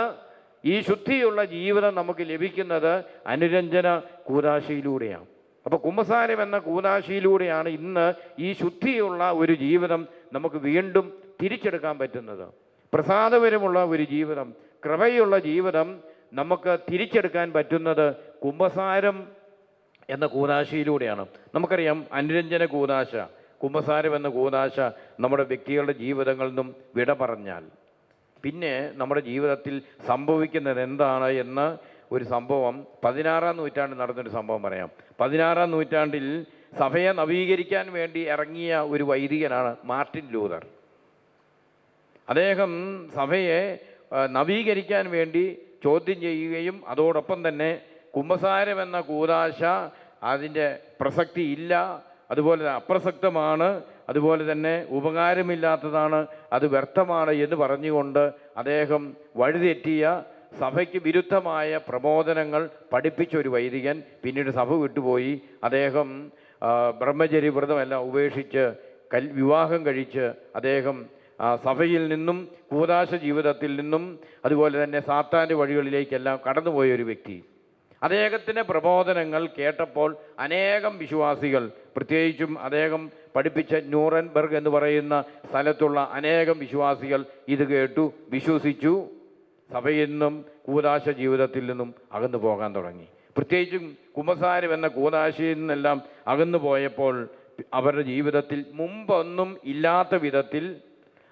ഈ ശുദ്ധിയുള്ള ജീവിതം നമുക്ക് ലഭിക്കുന്നത് അനുരഞ്ജന കൂദാശയിലൂടെയാണ്. അപ്പോൾ കുമ്പസാരം എന്ന കൂദാശയിലൂടെയാണ് ഇന്ന് ഈ ശുദ്ധിയുള്ള ഒരു ജീവിതം നമുക്ക് വീണ്ടും തിരിച്ചെടുക്കാൻ പറ്റുന്നത്. പ്രസാദപരമുള്ള ഒരു ജീവിതം, കൃപയുള്ള ജീവിതം നമുക്ക് തിരിച്ചെടുക്കാൻ പറ്റുന്നത് കുമ്പസാരം എന്ന കൂദാശയിലൂടെയാണ്. നമുക്കറിയാം അനുരഞ്ജന കൂദാശ, കുമ്പസാരം എന്ന കൂദാശ നമ്മുടെ വ്യക്തികളുടെ ജീവിതങ്ങളിൽ നിന്നും വിട പറഞ്ഞാൽ പിന്നെ നമ്മുടെ ജീവിതത്തിൽ സംഭവിക്കുന്നത് എന്താണ് എന്ന ഒരു സംഭവം 16-ാം നൂറ്റാണ്ടിൽ നടന്നൊരു സംഭവം പറയാം. 16-ാം നൂറ്റാണ്ടിൽ സഭയെ നവീകരിക്കാൻ വേണ്ടി ഇറങ്ങിയ ഒരു വൈദികനാണ് മാർട്ടിൻ ലൂതർ. അദ്ദേഹം സഭയെ നവീകരിക്കാൻ വേണ്ടി ചോദ്യം ചെയ്യുകയും അതോടൊപ്പം തന്നെ കുമ്പസാരം എന്ന കൂദാശ അതിൻ്റെ പ്രസക്തി ഇല്ല, അതുപോലെ അപ്രസക്തമാണ്, അതുപോലെ തന്നെ ഉപകാരമില്ലാത്തതാണ്, അത് വ്യർത്ഥമാണ് എന്ന് പറഞ്ഞുകൊണ്ട് അദ്ദേഹം വഴിതെറ്റിയ, സഭയ്ക്ക് വിരുദ്ധമായ പ്രബോധനങ്ങൾ പഠിപ്പിച്ച ഒരു വൈദികൻ പിന്നീട് സഭ വിട്ടുപോയി. അദ്ദേഹം ബ്രഹ്മചര്യ വ്രതമെല്ലാം ഉപേക്ഷിച്ച് വിവാഹം കഴിച്ച് അദ്ദേഹം സഭയിൽ നിന്നും കൂദാശ ജീവിതത്തിൽ നിന്നും അതുപോലെ തന്നെ സാത്താൻ്റെ വഴികളിലേക്കെല്ലാം കടന്നുപോയ ഒരു വ്യക്തി. അദ്ദേഹത്തിൻ്റെ പ്രബോധനങ്ങൾ കേട്ടപ്പോൾ അനേകം വിശ്വാസികൾ, പ്രത്യേകിച്ചും അദ്ദേഹം പഠിപ്പിച്ച ന്യൂറൻബർഗ് എന്ന് പറയുന്ന സ്ഥലത്തുള്ള അനേകം വിശ്വാസികൾ ഇത് കേട്ടു, വിശ്വസിച്ചു. സഭയിൽ നിന്നും കൂദാശ ജീവിതത്തിൽ നിന്നും അകന്നു പോകാൻ തുടങ്ങി. പ്രത്യേകിച്ചും കുമ്പസാരം എന്ന കൂദാശയിൽ നിന്നെല്ലാം അകന്നു പോയപ്പോൾ അവരുടെ ജീവിതത്തിൽ മുമ്പൊന്നും ഇല്ലാത്ത വിധത്തിൽ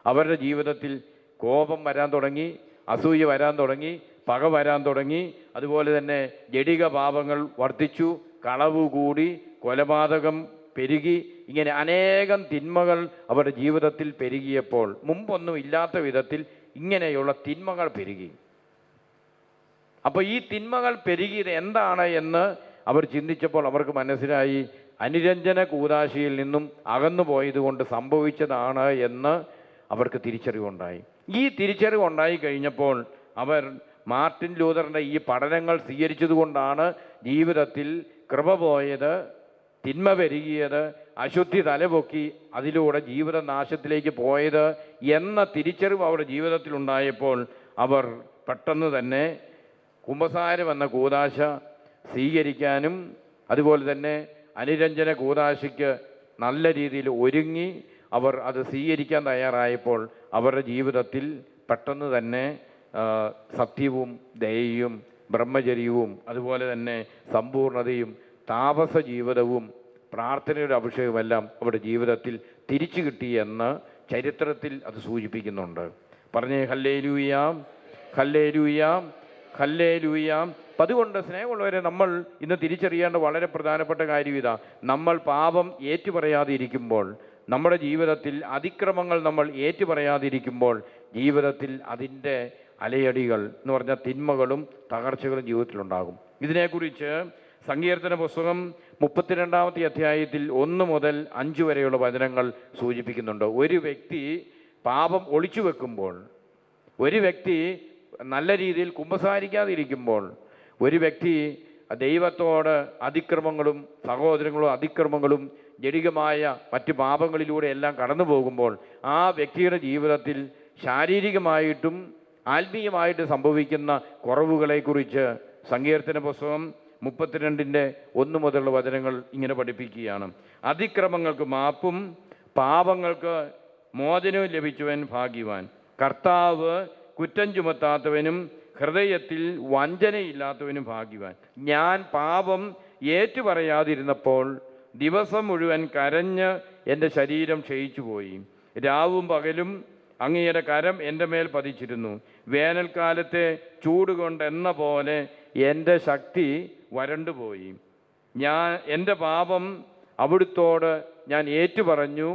അവരുടെ ജീവിതത്തിൽ കോപം വരാൻ തുടങ്ങി, അസൂയ വരാൻ തുടങ്ങി, പക വരാൻ തുടങ്ങി. അതുപോലെ തന്നെ ജഡിക പാപങ്ങൾ വർദ്ധിച്ചു, കളവ് കൂടി, കൊലപാതകം പെരുകി. ഇങ്ങനെ അനേകം തിന്മകൾ അവരുടെ ജീവിതത്തിൽ പെരുകിയപ്പോൾ മുമ്പൊന്നും ഇല്ലാത്ത വിധത്തിൽ ഇങ്ങനെയുള്ള തിന്മകൾ പെരുകി. അപ്പോൾ ഈ തിന്മകൾ പെരുകിയത് എന്താണ് എന്ന് അവർ ചിന്തിച്ചപ്പോൾ അവർക്ക് മനസ്സിലായി, അനുരഞ്ജന കൂദാശയിൽ നിന്നും അകന്നു പോയതുകൊണ്ട് സംഭവിച്ചതാണ് എന്ന് അവർക്ക് തിരിച്ചറിവുണ്ടായി. ഈ തിരിച്ചറിവുണ്ടായി കഴിഞ്ഞപ്പോൾ അവർ മാർട്ടിൻ ലൂതറിൻ്റെ ഈ പഠനങ്ങൾ സ്വീകരിച്ചതുകൊണ്ടാണ് ജീവിതത്തിൽ കൃപ പോയത്, തിന്മ പെരുകിയത്, അശുദ്ധി തലപൊക്കി അതിലൂടെ ജീവിത നാശത്തിലേക്ക് പോയത് എന്ന തിരിച്ചറിവ് അവരുടെ ജീവിതത്തിലുണ്ടായപ്പോൾ അവർ പെട്ടെന്ന് തന്നെ കുമ്പസാരം എന്ന കൂദാശ സ്വീകരിക്കാനും അതുപോലെ തന്നെ അനുരഞ്ജന കൂദാശയ്ക്ക് നല്ല രീതിയിൽ ഒരുങ്ങി അവർ അത് സ്വീകരിക്കാൻ തയ്യാറായപ്പോൾ അവരുടെ ജീവിതത്തിൽ പെട്ടെന്ന് തന്നെ സത്യവും ദയയും ബ്രഹ്മചര്യവും അതുപോലെ തന്നെ സമ്പൂർണതയും താപസ ജീവിതവും പ്രാർത്ഥനയുടെ അഭിഷേകമെല്ലാം അവരുടെ ജീവിതത്തിൽ തിരിച്ചു കിട്ടിയെന്ന് ചരിത്രത്തിൽ അത് സൂചിപ്പിക്കുന്നുണ്ട്. പറഞ്ഞേ ഹല്ലേലൂയാം, ഹല്ലേലൂയാം, ഹല്ലേലൂയാം. അപ്പം അതുകൊണ്ട് സ്നേഹമുള്ളവരെ, നമ്മൾ ഇന്ന് തിരിച്ചറിയേണ്ട വളരെ പ്രധാനപ്പെട്ട കാര്യം ഇതാ: നമ്മൾ പാപം ഏറ്റുപറയാതിരിക്കുമ്പോൾ, നമ്മുടെ ജീവിതത്തിൽ അതിക്രമങ്ങൾ നമ്മൾ ഏറ്റുപറയാതിരിക്കുമ്പോൾ ജീവിതത്തിൽ അതിൻ്റെ അലയടികൾ എന്ന് പറഞ്ഞാൽ തിന്മകളും തകർച്ചകളും ജീവിതത്തിലുണ്ടാകും. ഇതിനെക്കുറിച്ച് സങ്കീർത്തന പുസ്തകം 32-ാമത്തെ അധ്യായത്തിൽ 1 മുതൽ 5 വരെയുള്ള വചനങ്ങൾ സൂചിപ്പിക്കുന്നുണ്ട്. ഒരു വ്യക്തി പാപം ഒളിച്ചു വെക്കുമ്പോൾ, ഒരു വ്യക്തി നല്ല രീതിയിൽ കുമ്പസാരിക്കാതിരിക്കുമ്പോൾ, ഒരു വ്യക്തി ദൈവത്തോട് അതിക്രമങ്ങളും സഹോദരങ്ങളും അതിക്രമങ്ങളും ജഡികമായ മറ്റ് പാപങ്ങളിലൂടെ എല്ലാം കടന്നു പോകുമ്പോൾ ആ വ്യക്തിയുടെ ജീവിതത്തിൽ ശാരീരികമായിട്ടും ആത്മീയമായിട്ട് സംഭവിക്കുന്ന കുറവുകളെക്കുറിച്ച് സങ്കീർത്തന പുസ്തകം 32-1 മുതലുള്ള വചനങ്ങൾ ഇങ്ങനെ പഠിപ്പിക്കുകയാണ്: അതിക്രമങ്ങൾക്ക് മാപ്പും പാപങ്ങൾക്ക് മോചനവും ലഭിച്ചവൻ ഭാഗ്യവാൻ. കർത്താവ് കുറ്റം ചുമത്താത്തവനും ഹൃദയത്തിൽ വഞ്ചനയില്ലാത്തവനും ഭാഗ്യവാൻ. ഞാൻ പാപം ഏറ്റുപറയാതിരുന്നപ്പോൾ ദിവസം മുഴുവൻ കരഞ്ഞ് എൻ്റെ ശരീരം ക്ഷയിച്ചുപോയി. രാവും പകലും അങ്ങയുടെ കരം എൻ്റെ മേൽ പതിച്ചിരുന്നു. വേനൽക്കാലത്തെ ചൂടുകൊണ്ടെന്ന പോലെ എൻ്റെ ശക്തി വരണ്ടുപോയി. എൻ്റെ പാപം അവിടുത്തോട് ഞാൻ ഏറ്റുപറഞ്ഞു.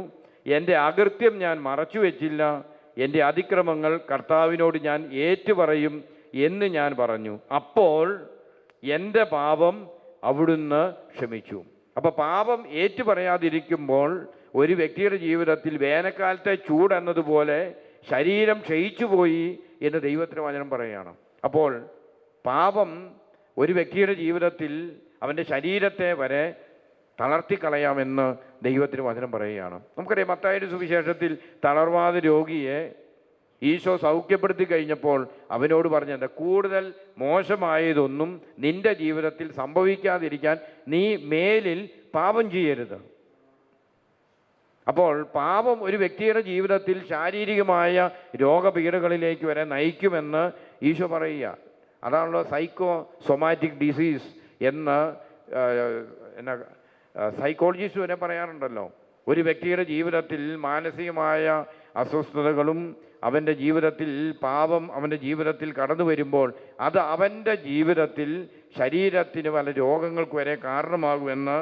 എൻ്റെ അകൃത്യം ഞാൻ മറച്ചു വച്ചില്ല. എൻ്റെ അതിക്രമങ്ങൾ കർത്താവിനോട് ഞാൻ ഏറ്റുപറയും എന്ന് ഞാൻ പറഞ്ഞു. അപ്പോൾ എൻ്റെ പാപം അവിടുന്ന് ക്ഷമിച്ചു. അപ്പോൾ പാപം ഏറ്റുപറയാതിരിക്കുമ്പോൾ ഒരു വ്യക്തിയുടെ ജീവിതത്തിൽ വേനൽക്കാലത്തെ ചൂട് എന്നതുപോലെ ശരീരം ക്ഷയിച്ചു പോയി എന്ന് ദൈവത്തിന് വചനം പറയുകയാണ്. അപ്പോൾ പാപം ഒരു വ്യക്തിയുടെ ജീവിതത്തിൽ അവൻ്റെ ശരീരത്തെ വരെ തളർത്തിക്കളയാമെന്ന് ദൈവത്തിന് വചനം പറയുകയാണ്. നമുക്കറിയാം, മത്തായിയുടെ സുവിശേഷത്തിൽ തളർവാദ രോഗിയെ ഈശോ സൗഖ്യപ്പെടുത്തി കഴിഞ്ഞപ്പോൾ അവനോട് പറഞ്ഞത്, കൂടുതൽ മോശമായതൊന്നും നിന്റെ ജീവിതത്തിൽ സംഭവിക്കാതിരിക്കാൻ നീ മേലിൽ പാപം ചെയ്യരുത്. അപ്പോൾ പാപം ഒരു വ്യക്തിയുടെ ജീവിതത്തിൽ ശാരീരികമായ രോഗപീഠകളിലേക്ക് വരെ നയിക്കുമെന്ന് ഈശോ പറയുക. അതാണല്ലോ സൈക്കോ സൊമാറ്റിക് ഡിസീസ് എന്ന് സൈക്കോളജിസ്റ്റ് വരെ പറയാറുണ്ടല്ലോ. ഒരു വ്യക്തിയുടെ ജീവിതത്തിൽ മാനസികമായ അസ്വസ്ഥതകളും അവൻ്റെ ജീവിതത്തിൽ പാപം അവൻ്റെ ജീവിതത്തിൽ കടന്നു വരുമ്പോൾ അത് അവൻ്റെ ജീവിതത്തിൽ ശരീരത്തിന് പല രോഗങ്ങൾക്ക് വരെ കാരണമാകുമെന്ന്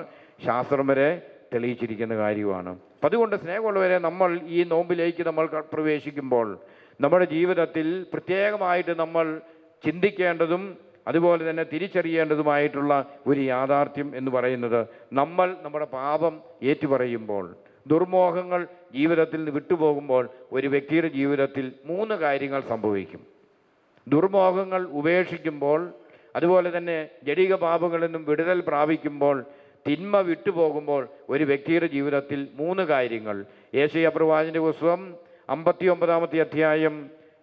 ശാസ്ത്രം വരെ തെളിയിച്ചിരിക്കുന്ന കാര്യമാണ്. അപ്പം അതുകൊണ്ട് സ്നേഹമുള്ളവരെ, നമ്മൾ ഈ നോമ്പിലേക്ക് നമ്മൾ പ്രവേശിക്കുമ്പോൾ നമ്മുടെ ജീവിതത്തിൽ പ്രത്യേകമായിട്ട് നമ്മൾ ചിന്തിക്കേണ്ടതും അതുപോലെ തന്നെ തിരിച്ചറിയേണ്ടതുമായിട്ടുള്ള ഒരു യാഥാർത്ഥ്യം എന്ന് പറയുന്നത്, നമ്മൾ നമ്മുടെ പാപം ഏറ്റുപറയുമ്പോൾ, ദുർമോഹങ്ങൾ ജീവിതത്തിൽ നിന്ന് വിട്ടുപോകുമ്പോൾ ഒരു വ്യക്തിയുടെ ജീവിതത്തിൽ 3 കാര്യങ്ങൾ സംഭവിക്കും. ദുർമോഹങ്ങൾ ഉപേക്ഷിക്കുമ്പോൾ, അതുപോലെ തന്നെ ജഡിക പാപങ്ങളിൽ നിന്നും വിടുതൽ പ്രാപിക്കുമ്പോൾ, തിന്മ വിട്ടുപോകുമ്പോൾ ഒരു വ്യക്തിയുടെ ജീവിതത്തിൽ 3 കാര്യങ്ങൾ. യെശയ്യാ പ്രവാചകന്റെ പുസ്തകം 59-ാമത്തെ അധ്യായം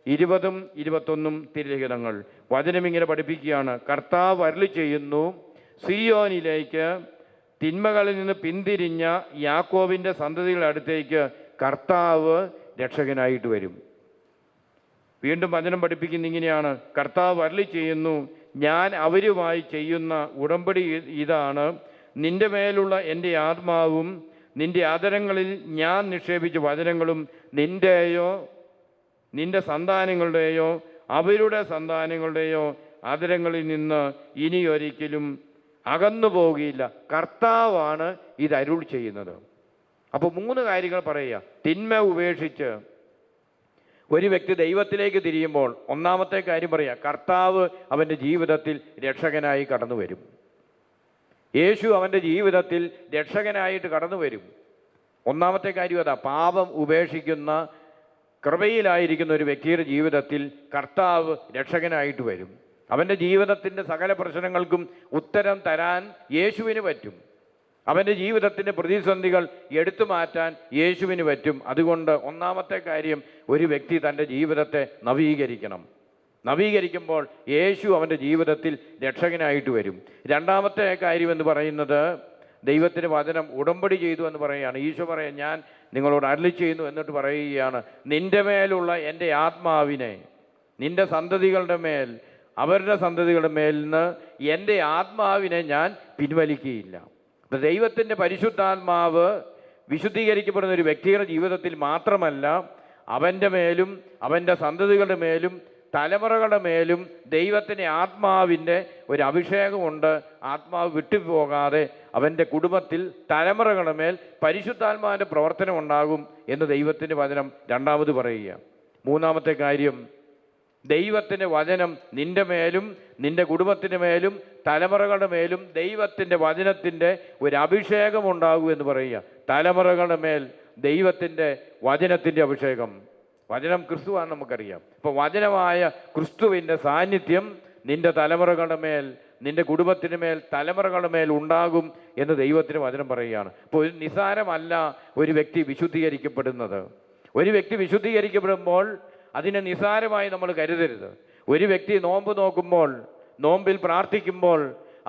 20ഉം 21ഉം തിരുലിഖിതങ്ങൾ വചനം ഇങ്ങനെ പഠിപ്പിക്കുകയാണ്: കർത്താവ് അരുളി ചെയ്യുന്നു, സിയോനിലേക്ക് തിന്മകളിൽ നിന്ന് പിന്തിരിഞ്ഞ യാക്കോബിൻ്റെ സന്തതികളുടെ അടുത്തേക്ക് കർത്താവ് രക്ഷകനായിട്ട് വരും. വീണ്ടും വചനം പഠിപ്പിക്കുന്ന ഇങ്ങനെയാണ്: കർത്താവ് അരുളി ചെയ്യുന്നു, ഞാൻ അവരുമായി ചെയ്യുന്ന ഉടമ്പടി ഇതാണ്, നിന്റെ മേലുള്ള എൻ്റെ ആത്മാവും നിന്റെ ആദരങ്ങളിൽ ഞാൻ നിക്ഷേപിച്ച വചനങ്ങളും നിൻ്റെയോ നിന്റെ സന്താനങ്ങളുടെയോ അവരുടെ സന്താനങ്ങളുടെയോ ആദരങ്ങളിൽ നിന്ന് ഇനിയൊരിക്കലും അകന്നു പോകുകയില്ല. കർത്താവാണ് ഇത് അരുൾ ചെയ്യുന്നത്. അപ്പോൾ 3 കാര്യങ്ങൾ പറയുക. തിന്മ ഉപേക്ഷിച്ച് ഒരു വ്യക്തി ദൈവത്തിലേക്ക് തിരിയുമ്പോൾ ഒന്നാമത്തെ കാര്യം പറയുക, കർത്താവ് അവൻ്റെ ജീവിതത്തിൽ രക്ഷകനായി കടന്നു വരും. യേശു അവൻ്റെ ജീവിതത്തിൽ രക്ഷകനായിട്ട് കടന്നു വരും. ഒന്നാമത്തെ കാര്യം അതാ. പാപം ഉപേക്ഷിക്കുന്ന കൃപയിലായിരിക്കുന്ന ഒരു വ്യക്തിയുടെ ജീവിതത്തിൽ കർത്താവ് രക്ഷകനായിട്ട് വരും. അവൻ്റെ ജീവിതത്തിൻ്റെ സകല പ്രശ്നങ്ങൾക്കും ഉത്തരം തരാൻ യേശുവിന് പറ്റും. അവൻ്റെ ജീവിതത്തിൻ്റെ പ്രതിസന്ധികൾ എടുത്തു മാറ്റാൻ യേശുവിന് പറ്റും. അതുകൊണ്ട് ഒന്നാമത്തെ കാര്യം, ഒരു വ്യക്തി തൻ്റെ ജീവിതത്തെ നവീകരിക്കണം. നവീകരിക്കുമ്പോൾ യേശു അവൻ്റെ ജീവിതത്തിൽ രക്ഷകനായിട്ട് വരും. രണ്ടാമത്തെ കാര്യമെന്ന് പറയുന്നത് ദൈവത്തിൻ്റെ വചനം ഉടമ്പടി ചെയ്തു എന്ന് പറയുകയാണ്. ഈശോ പറയാം, ഞാൻ നിങ്ങളോട് അരുളി ചെയ്യുന്നു എന്നിട്ട് പറയുകയാണ്, നിൻ്റെ മേലുള്ള എൻ്റെ ആത്മാവിനെ നിൻ്റെ സന്തതികളുടെ മേൽ, അവരുടെ സന്തതികളുടെ മേൽ നിന്ന് എൻ്റെ ആത്മാവിനെ ഞാൻ പിൻവലിക്കുകയില്ല. അപ്പം ദൈവത്തിൻ്റെ പരിശുദ്ധാത്മാവ് വിശുദ്ധീകരിക്കപ്പെടുന്ന ഒരു വ്യക്തിയുടെ ജീവിതത്തിൽ മാത്രമല്ല, അവൻ്റെ മേലും അവൻ്റെ സന്തതികളുടെ മേലും തലമുറകളുടെ മേലും ദൈവത്തിൻ്റെ ആത്മാവിൻ്റെ ഒരു അഭിഷേകമുണ്ട്. ആത്മാവ് വിട്ടുപോകാതെ അവൻ്റെ കുടുംബത്തിൽ തലമുറകളുടെ മേൽ പരിശുദ്ധാത്മാവിൻ്റെ പ്രവർത്തനം ഉണ്ടാകും എന്ന് ദൈവത്തിൻ്റെ വചനം രണ്ടാമത് പറയുക. മൂന്നാമത്തെ കാര്യം, ദൈവത്തിൻ്റെ വചനം നിൻ്റെ മേലും നിൻ്റെ കുടുംബത്തിൻ്റെ മേലും തലമുറകളുടെ മേലും ദൈവത്തിൻ്റെ വചനത്തിൻ്റെ ഒരു അഭിഷേകം ഉണ്ടാകും എന്ന് പറയുക. തലമുറകളുടെ മേൽ ദൈവത്തിൻ്റെ വചനത്തിൻ്റെ അഭിഷേകം. വചനം ക്രിസ്തുവാണ് നമുക്കറിയാം. അപ്പോൾ വചനമായ ക്രിസ്തുവിൻ്റെ സാന്നിധ്യം നിൻ്റെ തലമുറകളുടെ മേൽ, നിൻ്റെ കുടുംബത്തിന് മേൽ, തലമുറകളുടെ മേൽ ഉണ്ടാകും എന്ന് ദൈവത്തിന് വചനം പറയുകയാണ്. അപ്പോൾ ഒരു നിസാരമല്ല ഒരു വ്യക്തി വിശുദ്ധീകരിക്കപ്പെടുന്നത്. ഒരു വ്യക്തി വിശുദ്ധീകരിക്കപ്പെടുമ്പോൾ അതിനെ നിസാരമായി നമ്മൾ കരുതരുത്. ഒരു വ്യക്തി നോമ്പ് നോക്കുമ്പോൾ, നോമ്പിൽ പ്രാർത്ഥിക്കുമ്പോൾ,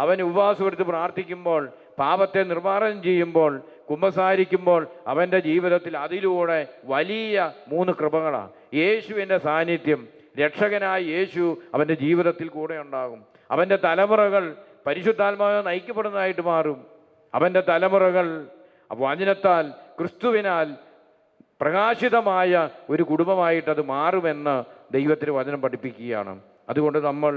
അവൻ ഉപവാസമെടുത്ത് പ്രാർത്ഥിക്കുമ്പോൾ, പാപത്തെ നിർമ്മാർജ്ജനം ചെയ്യുമ്പോൾ, കുമ്പസാരിക്കുമ്പോൾ അവൻ്റെ ജീവിതത്തിൽ അതിലൂടെ വലിയ 3 കൃപകളാണ്. യേശുവിൻ്റെ സാന്നിധ്യം, രക്ഷകനായ യേശു അവൻ്റെ ജീവിതത്തിൽ കൂടെ ഉണ്ടാകും. അവൻ്റെ തലമുറകൾ പരിശുദ്ധാത്മാവ് നയിക്കപ്പെടുന്നതായിട്ട് മാറും. അവൻ്റെ തലമുറകൾ വചനത്താൽ, ക്രിസ്തുവിനാൽ പ്രകാശിതമായ ഒരു കുടുംബമായിട്ടത് മാറുമെന്ന് ദൈവത്തിന് വചനം പഠിപ്പിക്കുകയാണ്. അതുകൊണ്ട് നമ്മൾ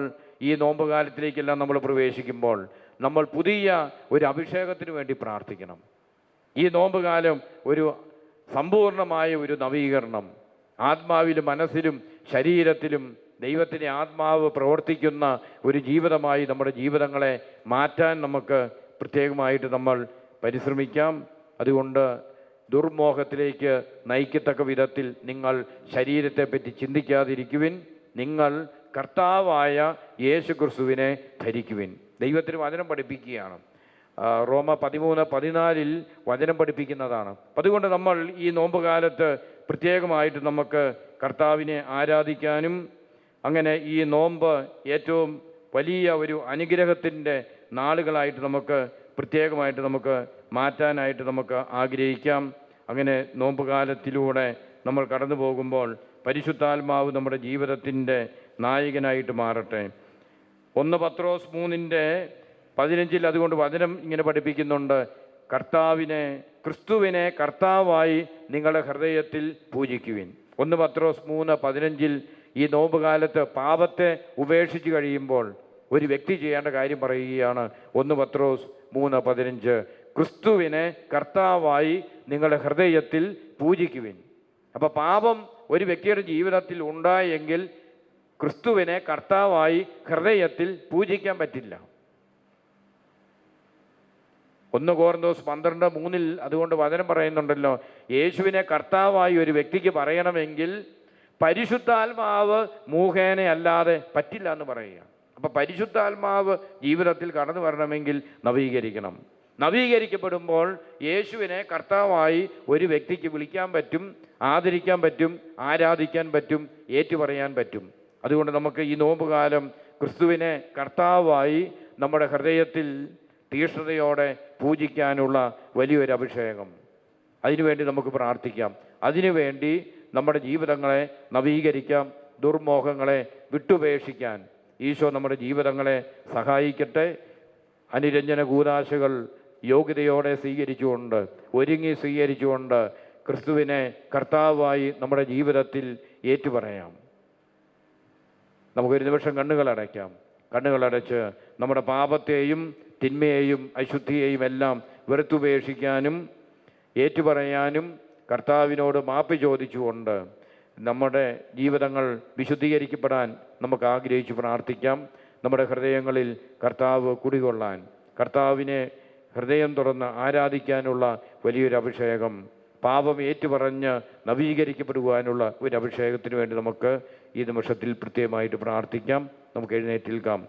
ഈ നോമ്പ് കാലത്തിലേക്കെല്ലാം നമ്മൾ പ്രവേശിക്കുമ്പോൾ നമ്മൾ പുതിയ ഒരു അഭിഷേകത്തിന് വേണ്ടി പ്രാർത്ഥിക്കണം. ഈ നോമ്പ് കാലം ഒരു സമ്പൂർണമായ ഒരു നവീകരണം, ആത്മാവിലും മനസ്സിലും ശരീരത്തിലും ദൈവത്തിൻ്റെ ആത്മാവ് പ്രവർത്തിക്കുന്ന ഒരു ജീവിതമായി നമ്മുടെ ജീവിതങ്ങളെ മാറ്റാൻ നമുക്ക് പ്രത്യേകമായിട്ട് നമ്മൾ പരിശ്രമിക്കാം. അതുകൊണ്ട് ദുർമോഹത്തിലേക്ക് നയിക്കത്തക്ക വിധത്തിൽ നിങ്ങൾ ശരീരത്തെപ്പറ്റി ചിന്തിക്കാതിരിക്കുവിൻ. നിങ്ങൾ കർത്താവായ യേശു ക്രിസ്തുവിനെ ധരിക്കുവിൻ. ദൈവത്തിന് വചനം പഠിപ്പിക്കുകയാണ്. റോമ 13:14 വചനം പഠിപ്പിക്കുന്നതാണ്. അതുകൊണ്ട് നമ്മൾ ഈ നോമ്പ് കാലത്ത് പ്രത്യേകമായിട്ട് നമുക്ക് കർത്താവിനെ ആരാധിക്കാനും, അങ്ങനെ ഈ നോമ്പ് ഏറ്റവും വലിയ ഒരു അനുഗ്രഹത്തിൻ്റെ നാളുകളായിട്ട് നമുക്ക് പ്രത്യേകമായിട്ട് നമുക്ക് മാറ്റാനായിട്ട് നമുക്ക് ആഗ്രഹിക്കാം. അങ്ങനെ നോമ്പ് കാലത്തിലൂടെ നമ്മൾ കടന്നു പോകുമ്പോൾ പരിശുദ്ധാത്മാവ് നമ്മുടെ ജീവിതത്തിൻ്റെ നായകനായിട്ട് മാറട്ടെ. 1 പത്രോസ് 3:15 അതുകൊണ്ട് വചനം ഇങ്ങനെ പഠിപ്പിക്കുന്നുണ്ട്, കർത്താവിനെ, ക്രിസ്തുവിനെ കർത്താവായി നിങ്ങളുടെ ഹൃദയത്തിൽ പൂജിക്കുവിൻ. 1 പത്രോസ് 3:15 ഈ നോമ്പ് കാലത്ത് പാപത്തെ ഉപേക്ഷിച്ച് കഴിയുമ്പോൾ ഒരു വ്യക്തി ചെയ്യേണ്ട കാര്യം പറയുകയാണ്. 1 പത്രോസ് 3:15 ക്രിസ്തുവിനെ കർത്താവായി നിങ്ങളുടെ ഹൃദയത്തിൽ പൂജിക്കുവിൻ. അപ്പോൾ പാപം ഒരു വ്യക്തിയുടെ ജീവിതത്തിൽ ഉണ്ടായെങ്കിൽ ക്രിസ്തുവിനെ കർത്താവായി ഹൃദയത്തിൽ പൂജിക്കാൻ പറ്റില്ല. 1 കോറിന്തോസ് 12:3 അതുകൊണ്ട് വചനം പറയുന്നുണ്ടല്ലോ, യേശുവിനെ കർത്താവായി ഒരു വ്യക്തിക്ക് പറയണമെങ്കിൽ പരിശുദ്ധാത്മാവ് മൂഹേന അല്ലാതെ പറ്റില്ല എന്ന് പറയുക. അപ്പം പരിശുദ്ധാത്മാവ് ജീവിതത്തിൽ കടന്നു വരണമെങ്കിൽ നവീകരിക്കണം. നവീകരിക്കപ്പെടുമ്പോൾ യേശുവിനെ കർത്താവായി ഒരു വ്യക്തിക്ക് വിളിക്കാൻ പറ്റും, ആദരിക്കാൻ പറ്റും, ആരാധിക്കാൻ പറ്റും, ഏറ്റുപറയാൻ പറ്റും. അതുകൊണ്ട് നമുക്ക് ഈ നോമ്പുകാലം ക്രിസ്തുവിനെ കർത്താവായി നമ്മുടെ ഹൃദയത്തിൽ തീഷ്ണതയോടെ പൂജിക്കാനുള്ള വലിയൊരു അഭിഷേകം, അതിനുവേണ്ടി നമുക്ക് പ്രാർത്ഥിക്കാം. അതിനുവേണ്ടി നമ്മുടെ ജീവിതങ്ങളെ നവീകരിക്കാം. ദുർമോഹങ്ങളെ വിട്ടുപേക്ഷിക്കാൻ ഈശോ നമ്മുടെ ജീവിതങ്ങളെ സഹായിക്കട്ടെ. അനുരഞ്ജന കൂദാശകൾ യോഗ്യതയോടെ സ്വീകരിച്ചുകൊണ്ട്, ഒരുങ്ങി സ്വീകരിച്ചുകൊണ്ട് ക്രിസ്തുവിനെ കർത്താവായി നമ്മുടെ ജീവിതത്തിൽ ഏറ്റുപറയാം. നമുക്കൊരു നിമിഷം കണ്ണുകളടയ്ക്കാം. കണ്ണുകളടച്ച് നമ്മുടെ പാപത്തെയും തിന്മയെയും അശുദ്ധിയെയും എല്ലാം വെറുത്തുപേക്ഷിക്കാനും ഏറ്റുപറയാനും കർത്താവിനോട് മാപ്പ് ചോദിച്ചുകൊണ്ട് നമ്മുടെ ജീവിതങ്ങൾ വിശുദ്ധീകരിക്കപ്പെടാൻ നമുക്ക് ആഗ്രഹിച്ച് പ്രാർത്ഥിക്കാം. നമ്മുടെ ഹൃദയങ്ങളിൽ കർത്താവ് കുടികൊള്ളാൻ, കർത്താവിനെ ഹൃദയം തുറന്ന് ആരാധിക്കാനുള്ള വലിയൊരു അഭിഷേകം, പാപം ഏറ്റുപറഞ്ഞ് നവീകരിക്കപ്പെടുവാനുള്ള ഒരു അഭിഷേകത്തിന് വേണ്ടി നമുക്ക് ഈ നിമിഷത്തിൽ പ്രത്യേകമായിട്ട് പ്രാർത്ഥിക്കാം. നമുക്ക് എഴുന്നേറ്റിൽക്കാം.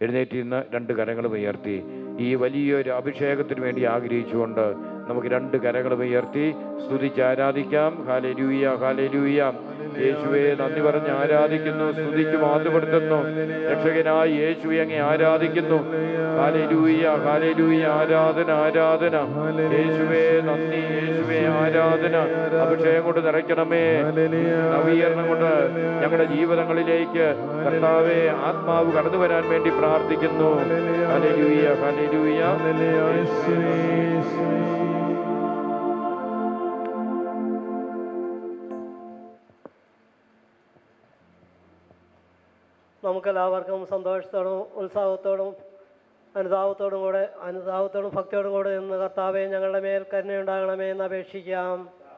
എഴുന്നേറ്റിന്ന് 2 കരങ്ങളും ഉയർത്തി ഈ വലിയൊരു അഭിഷേകത്തിന് വേണ്ടി ആഗ്രഹിച്ചുകൊണ്ട് നമുക്ക് രണ്ട് കരങ്ങളും ഉയർത്തി സ്തുതിച്ച് ആരാധിക്കാം. Hallelujah, hallelujah. യേശുവെ നന്ദി പറഞ്ഞ് ആരാധിക്കുന്നു, സ്തുതിച്ച് മാറ്റുപെടുത്തുന്നു. രക്ഷകനായ യേശുവെ അങ്ങേ ആരാധിക്കുന്നു. Hallelujah, hallelujah. ആരാധന, ആരാധന. യേശുവേ നന്ദി, യേശുവേ ആരാധന. അഭിഷേകം കൊണ്ട് നിറയ്ക്കണമേ, നവീകരണം കൊണ്ട് ഞങ്ങളുടെ ജീവിതങ്ങളിലേക്ക് കർത്താവേ ആത്മാവ് കടന്നു വരാൻ വേണ്ടി പ്രാർത്ഥിക്കുന്നു. Hallelujah, hallelujah. നമുക്കെല്ലാവർക്കും സന്തോഷത്തോടും ഉത്സാഹത്തോടും അനുതാപത്തോടും ഭക്തിയോടും കൂടെ ഇന്ന് കർത്താവെ ഞങ്ങളുടെ മേൽ കരുണയുണ്ടാകണമേ എന്ന് അപേക്ഷിക്കാം.